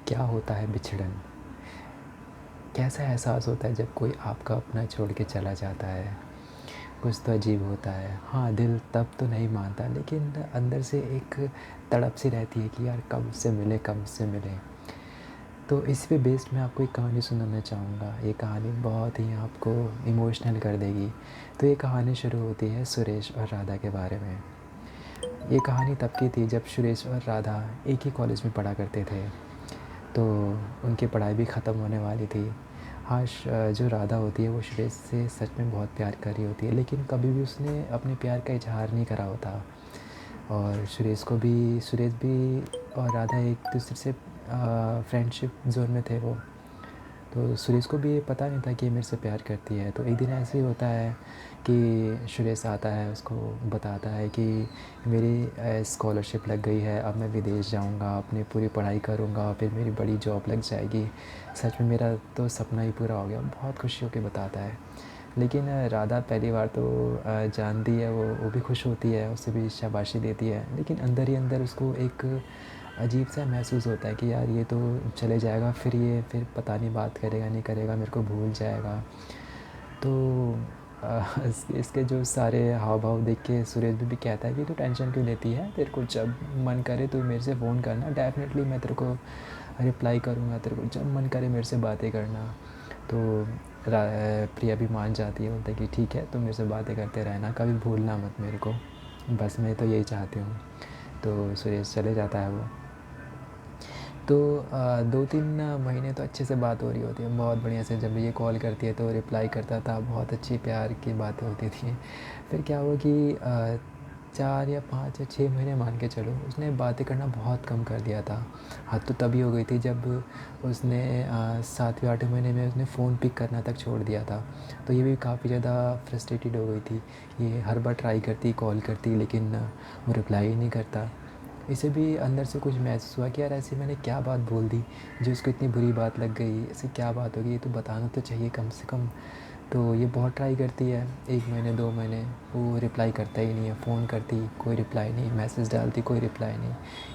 क्या होता है बिछड़न? कैसा एहसास होता है जब कोई आपका अपना छोड़ के चला जाता है? कुछ तो अजीब होता है। हाँ, दिल तब तो नहीं मानता, लेकिन अंदर से एक तड़प सी रहती है कि यार कब उससे मिले, कब उससे मिले। तो इस पे बेस्ड मैं आपको एक कहानी सुनाना चाहूँगा। ये कहानी बहुत ही आपको इमोशनल कर देगी। तो ये कहानी शुरू होती है सुरेश और राधा के बारे में। ये कहानी तब की थी जब सुरेश और राधा एक ही कॉलेज में पढ़ा करते थे। तो उनकी पढ़ाई भी ख़त्म होने वाली थी। हाँ, जो राधा होती है वो सुरेश से सच में बहुत प्यार कर रही होती है, लेकिन कभी भी उसने अपने प्यार का इज़हार नहीं करा होता। और सुरेश भी और राधा एक दूसरे से फ्रेंडशिप ज़ोन में थे वो। तो सुरेश को भी ये पता नहीं था कि ये मेरे से प्यार करती है। तो एक दिन ऐसे ही होता है कि सुरेश आता है, उसको बताता है कि मेरी स्कॉलरशिप लग गई है, अब मैं विदेश जाऊंगा, अपनी पूरी पढ़ाई करूंगा, फिर मेरी बड़ी जॉब लग जाएगी। सच में मेरा तो सपना ही पूरा हो गया। बहुत खुशी होकर बताता है। लेकिन राधा पहली बार तो जानती है, वो भी खुश होती है, उसे भी शाबाशी देती है, लेकिन अंदर ही अंदर उसको एक अजीब सा महसूस होता है कि यार ये तो चले जाएगा, फिर पता नहीं बात करेगा नहीं करेगा, मेरे को भूल जाएगा। तो इसके जो सारे हाव भाव देख के सुरेश भी कहता है कि तू टेंशन क्यों लेती है, तेरे को जब मन करे तो मेरे से फ़ोन करना, डेफिनेटली मैं तेरे को रिप्लाई करूँगा, तेरे को जब मन करे मेरे से बातें करना। तो प्रिया भी मान जाती है, बोलते है कि ठीक है, तुम मेरे से बातें करते रहना, कभी भूलना मत मेरे को, बस मैं तो यही चाहती हूँ। तो सुरेश चले जाता है वो। तो 2-3 महीने तो अच्छे से बात हो रही होती है, बहुत बढ़िया से। जब ये कॉल करती है तो रिप्लाई करता था, बहुत अच्छी प्यार की बातें होती थी। फिर क्या हुआ कि 4 या 5 या 6 महीने मान के चलो, उसने बातें करना बहुत कम कर दिया था। हद तो तभी हो गई थी जब उसने 7वें 8वें महीने में उसने फ़ोन पिक करना तक छोड़ दिया था। तो ये भी काफ़ी ज़्यादा फ्रस्ट्रेटेड हो गई थी। ये हर बार ट्राई करती, कॉल करती, लेकिन वो रिप्लाई ही नहीं करता। इसे भी अंदर से कुछ महसूस हुआ कि यार ऐसी मैंने क्या बात बोल दी जो उसको इतनी बुरी बात लग गई, ऐसी क्या बात होगी, ये तो बताना तो चाहिए कम से कम। तो ये बहुत ट्राई करती है, 1 महीने 2 महीने वो रिप्लाई करता ही नहीं है। फ़ोन करती कोई रिप्लाई नहीं, मैसेज डालती कोई रिप्लाई नहीं।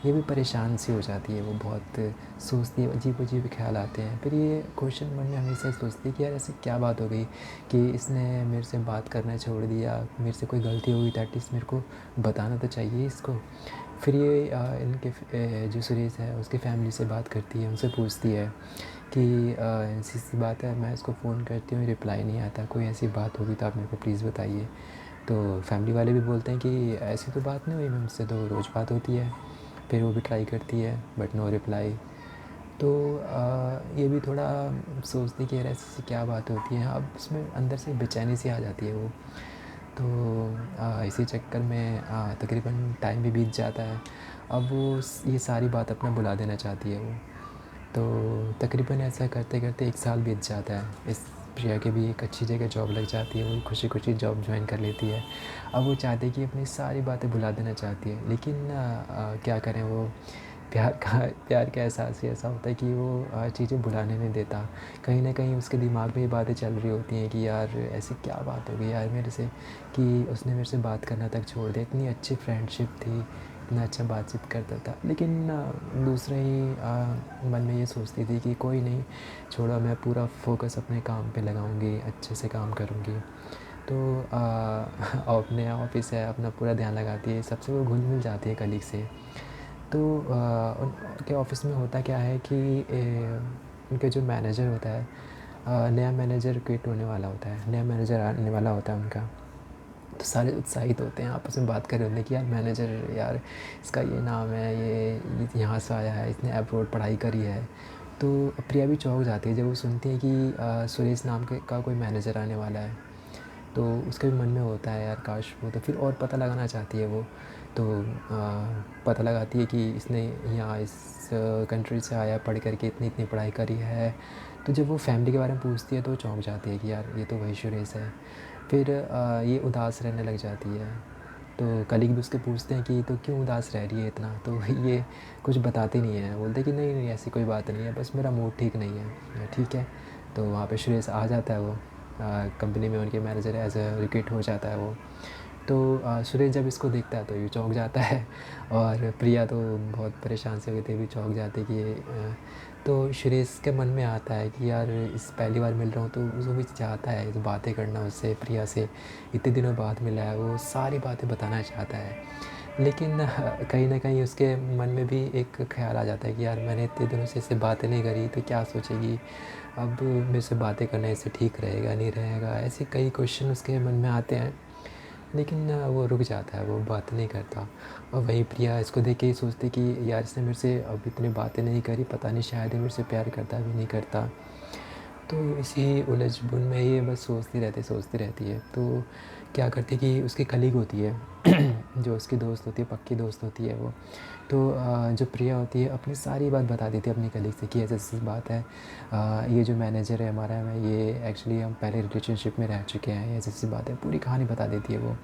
ये भी परेशान सी हो जाती है, वो बहुत सोचती है, अजीब अजीब ख्याल आते हैं। फिर ये क्वेश्चन मन में हमेशा सोचती है कि यार ऐसी क्या बात हो गई कि इसने मेरे से बात करना छोड़ दिया, मेरे से कोई गलती हुई तो एटलीस्ट मेरे को बताना तो चाहिए इसको। फिर ये जो सुरेश है उसकी फैमिली से बात करती है, उनसे पूछती है कि ऐसी सी बात है, मैं इसको फ़ोन करती हूँ, रिप्लाई नहीं आता, कोई ऐसी बात होगी तो आप मेरे को प्लीज़ बताइए। तो फैमिली वाले भी बोलते हैं कि ऐसी तो बात नहीं हुई मैम, मुझसे तो रोज़ बात होती है। फिर वो भी ट्राई करती है बट नो रिप्लाई। तो ये भी थोड़ा सोचती कि यार ऐसी क्या बात होती है, अब उसमें अंदर से बेचैनी सी आ जाती है वो। तो इसी चक्कर में तकरीबन टाइम भी बीत जाता है। अब वो ये सारी बात अपना भुला देना चाहती है वो। तो तकरीबन ऐसा करते करते 1 साल बीत जाता है। इस प्रिया की भी एक अच्छी जगह जॉब लग जाती है, वो खुशी खुशी जॉब ज्वाइन कर लेती है। अब वो चाहती है कि अपनी सारी बातें भुला देना चाहती है, लेकिन क्या करें, वो प्यार का एहसास ही ऐसा होता है कि वो चीज़ें भुलाने नहीं देता। कहीं न कहीं उसके दिमाग में ये बातें चल रही होती हैं कि यार ऐसी क्या बात हो गई यार मेरे से कि उसने मेरे से बात करना तक छोड़ दिया। इतनी अच्छी फ्रेंडशिप थी, इतना अच्छा बातचीत करता था। लेकिन दूसरे ही मन में ये सोचती थी कि कोई नहीं, छोड़ो, मैं पूरा फ़ोकस अपने काम पे लगाऊँगी, अच्छे से काम करूँगी। तो अपने ऑफ़िस है, अपना पूरा ध्यान लगाती है, सबसे वो घुल-मिल जाती है कलीग से। तो उनके ऑफ़िस में होता क्या है कि उनके जो मैनेजर होता है, नया मैनेजर क्विट होने वाला होता है, नया मैनेजर आने वाला होता है उनका। तो सारे उत्साहित होते हैं, आपस में बात कर रहे होते हैं कि यार मैनेजर, यार इसका ये नाम है, ये यहाँ से आया है, इसने अब्रॉड पढ़ाई करी है। तो प्रिया भी चौंक जाती है जब वो सुनती है कि सुरेश नाम के का कोई मैनेजर आने वाला है। तो उसके भी मन में होता है यार काश वो, तो फिर और पता लगाना चाहती है वो। तो पता लगाती है कि इसने यहाँ इस कंट्री से आया, पढ़ कर के इतनी इतनी पढ़ाई करी है। तो जब वो फैमिली के बारे में पूछती है तो वो चौंक जाती है कि यार ये तो वही सुरेश है। फिर ये उदास रहने लग जाती है। तो कलीग भी उसके पूछते हैं कि तो क्यों उदास रह रही है इतना, तो ये कुछ बताती नहीं है, बोलते हैं कि नहीं नहीं ऐसी कोई बात नहीं है, बस मेरा मूड ठीक नहीं है। ठीक है। तो वहाँ पे सुरेश आ जाता है वो, कंपनी में उनके मैनेजर एज अ रिक्रूट हो जाता है वो। तो सुरेश जब इसको देखता है तो ये चौंक जाता है और प्रिया तो बहुत परेशान से होते हुए चौंक जाती है कि तो सुरेश के मन में आता है कि यार इस पहली बार मिल रहा हूँ तो वो भी चाहता है तो बातें करना उससे, प्रिया से। इतने दिनों बाद मिला है, वो सारी बातें बताना चाहता है। लेकिन कहीं न कहीं उसके मन में भी एक ख़्याल आ जाता है कि यार मैंने इतने दिनों से इससे बातें नहीं करी तो क्या सोचेगी? अब मेरे से बातें करना इससे ठीक रहेगा, नहीं रहेगा? ऐसे कई क्वेश्चन उसके मन में आते हैं। लेकिन वो रुक जाता है, वो बात नहीं करता। और वहीं प्रिया इसको देख के ये सोचती कि यार इसने मेरे से अब इतनी बातें नहीं करी, पता नहीं शायद ये मेरे से प्यार करता है भी नहीं करता। तो इसी उलझ-बुन में ये बस सोचती रहती है। तो क्या करती है कि उसकी कलीग होती है जो उसकी दोस्त होती है, पक्की दोस्त होती है वो। तो जो प्रिया होती है अपनी सारी बात बता देती है अपनी कलीग से कि ऐसी-ऐसी बात है। ये जो मैनेजर है हमारा, मैं ये एक्चुअली हम पहले रिलेशनशिप में रह चुके हैं, ऐसी-ऐसी बात है। पूरी कहानी बता देती है वो।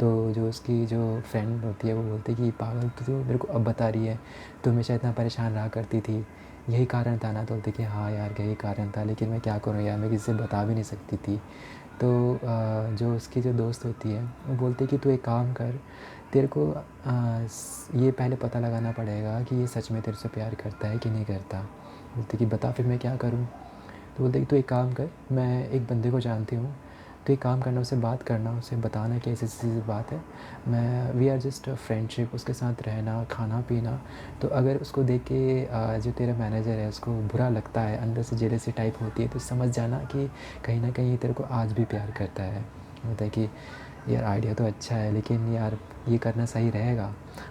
तो जो उसकी जो फ्रेंड होती है वो बोलती है कि पागल तू तो मेरे को अब बता रही है, तू हमेशा इतना परेशान रहा करती थी, यही कारण था ना? तो बोलती है कि हाँ यार यही कारण था, लेकिन मैं क्या करूँ यार, मैं किसी से बता भी नहीं सकती थी। तो जो उसकी जो दोस्त होती है वो बोलती है कि तू एक काम कर, तेरे को ये पहले पता लगाना पड़ेगा कि ये सच में तेरे से प्यार करता है कि नहीं करता। बोलती है कि बता फिर मैं क्या करूँ? तो बोलते कि तू एक काम कर, मैं एक बंदे को जानती हूँ, तो एक काम करना, उससे बात करना, उसे बताना कि ऐसी-ऐसी बात है। मैं वी आर जस्ट फ्रेंडशिप, उसके साथ रहना, खाना-पीना। तो अगर उसको देख के जो तेरा मैनेजर है उसको बुरा लगता है, अंदर से जेलसी टाइप होती है, तो समझ जाना कि कहीं न कहीं तेरे को आज भी प्यार करता है। बोलता है कि यार आइडिया तो अच्छा है, लेकिन यार ये करना सही रहेगा?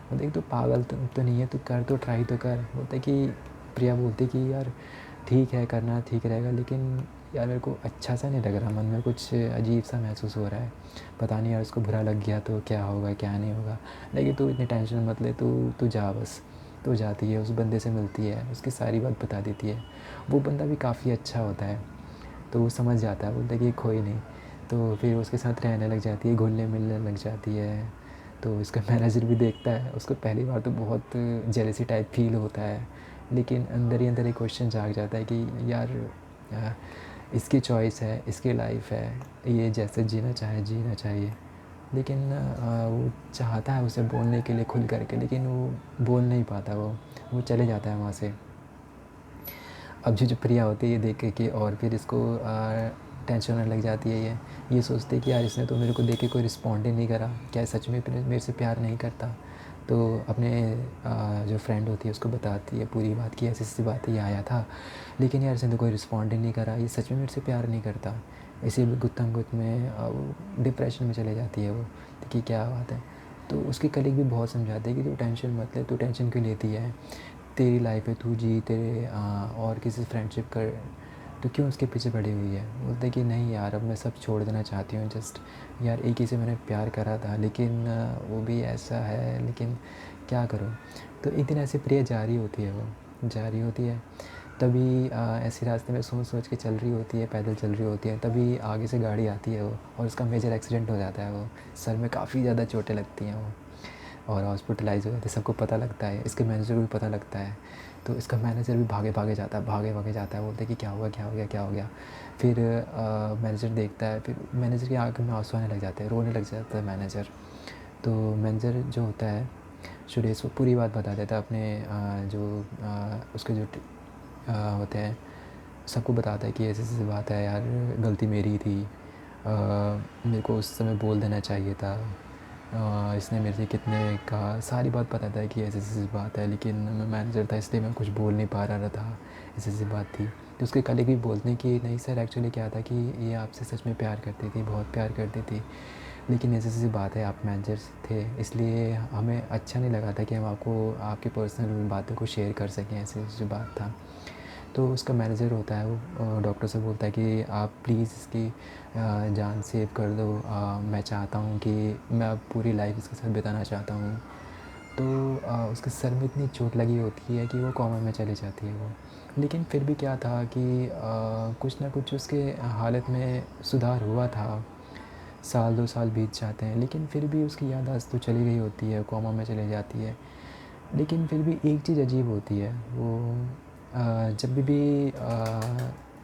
बोलते कि तू पागल तो नहीं है, तू कर तो ट्राई तो कर। बोलता है कि प्रिया बोलती है कि यार ठीक है, करना ठीक रहेगा, लेकिन यार मेरे को अच्छा सा नहीं लग रहा, मन में कुछ अजीब सा महसूस हो रहा है। पता नहीं यार उसको बुरा लग गया तो क्या होगा, क्या नहीं होगा। लेकिन तू इतनी टेंशन मत ले, तू तू जा बस। तो जाती है, उस बंदे से मिलती है, उसकी सारी बात बता देती है। वो बंदा भी काफ़ी अच्छा होता है, तो वो समझ जाता है, बोलता है कि कोई नहीं। तो फिर उसके साथ रहने लग जाती है, घुलने-मिलने लग जाती है। तो इसका मैनेजर भी देखता है, उसको पहली बार तो बहुत जेलसी टाइप फ़ील होता है, लेकिन अंदर ही अंदर एक क्वेश्चन जाग जाता है कि यार अ, इसकी चॉइस है, इसकी लाइफ़ है, ये जैसे जीना चाहे जीना चाहिए। लेकिन वो चाहता है उसे बोलने के लिए खुल कर के, लेकिन वो बोल नहीं पाता वो चले जाता है वहाँ से। अब जो प्रिया होती है ये देख के कि और फिर इसको टेंशन होने लग जाती है ये सोचती है कि यार इसने तो मेरे को देख के कोई रिस्पॉन्ड ही नहीं करा, क्या सच में मेरे से प्यार नहीं करता? तो अपने जो फ्रेंड होती है उसको बताती है पूरी बात कि ऐसी-ऐसी बात है, ये आया था, लेकिन यार इसने तो कोई रिस्पॉन्ड ही नहीं करा, ये सच में मेरे से प्यार नहीं करता। इसी गुत्थम-गुत्त में वो डिप्रेशन में चली जाती है वो कि क्या बात है? तो उसकी कलीग भी बहुत समझाते हैं कि तू टेंशन मत ले, तू टेंशन क्यों लेती है? तेरी लाइफ है, तू जी, तेरे और किसी से फ्रेंडशिप कर, तो क्यों उसके पीछे पड़ी हुई है? बोलते कि नहीं यार अब मैं सब छोड़ देना चाहती हूँ, जस्ट यार एक ही से मैंने प्यार करा था, लेकिन वो भी ऐसा है, लेकिन क्या करूँ? तो एक दिन ऐसे प्रिया जा रही होती है, वो जा रही होती है, तभी ऐसे रास्ते में सोच सोच के चल रही होती है, पैदल चल रही होती है, तभी आगे से गाड़ी आती है वो, और उसका मेजर एक्सीडेंट हो जाता है। वो सर में काफ़ी ज़्यादा चोटें लगती हैं वो, और हॉस्पिटलाइज़ हो जाते हैं, सबको पता लगता है, इसके मैनेजर को भी पता लगता है। तो इसका मैनेजर भी भागे-भागे जाता है, भागे-भागे जाता है, बोलता है कि क्या हुआ, क्या हो गया, क्या हो गया? फिर मैनेजर देखता है, फिर मैनेजर की आँखों में आँसू आने लग जाते हैं, रोने लग जाता है मैनेजर। तो मैनेजर जो होता है सुरेश, वो पूरी बात बता देता है अपने उसके जो होते हैं, सबको बताता है कि ऐसी-ऐसी बात है यार, गलती मेरी थी। मेरे को उस समय बोल देना चाहिए था। इसने मेरे से कितने कहा, सारी बात बताता है कि ऐसी-ऐसी बात है, लेकिन मैं मैनेजर था इसलिए मैं कुछ बोल नहीं पा रहा था, ऐसी-ऐसी बात थी। तो उसके कलीग भी बोलते हैं कि नहीं सर, एक्चुअली क्या था कि ये आपसे सच में प्यार करती थी, बहुत प्यार करती थी, लेकिन ऐसी-ऐसी बात है, आप मैनेजर थे इसलिए हमें अच्छा नहीं लगा था कि हम आपको आपकी पर्सनल बातों को शेयर कर सकें, ऐसी-ऐसी बात था। तो उसका मैनेजर होता है, वो डॉक्टर से बोलता है कि आप प्लीज़ इसकी जान सेव कर दो, मैं चाहता हूँ कि मैं अब पूरी लाइफ इसके साथ बिताना चाहता हूँ। तो उसके सर में इतनी चोट लगी होती है कि वो कोमा में चली जाती है वो। लेकिन फिर भी क्या था कि कुछ ना कुछ उसके हालत में सुधार हुआ था। साल 2 साल बीत जाते हैं, लेकिन फिर भी उसकी याददाश्त तो चली गई होती है, कोमा में चली जाती है। लेकिन फिर भी एक चीज़ अजीब होती है, वो जब भी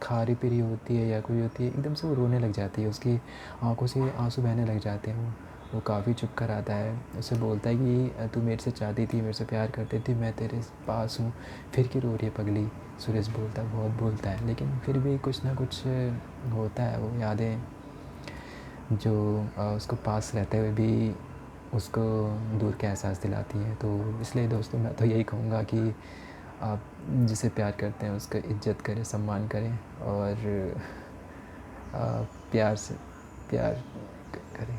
खा रही होती है या कोई होती है, एकदम से वो रोने लग जाती है, उसकी आँखों से आँसू बहने लग जाते हैं वो। वो काफ़ी चुप कर आता है। उसे बोलता है कि तू मेरे से चाहती थी, मेरे से प्यार करती थी, मैं तेरे पास हूँ, फिर क्यों रो रही है पगली? सुरेश बोलता है, बहुत बोलता है, लेकिन फिर भी कुछ ना कुछ होता है। वो यादें जो उसको पास रहते हुए भी उसको दूर का एहसास दिलाती हैं। तो इसलिए दोस्तों मैं तो यही कहूँगा कि आप जिसे प्यार करते हैं उसका इज़्ज़त करें, सम्मान करें और प्यार से प्यार करें।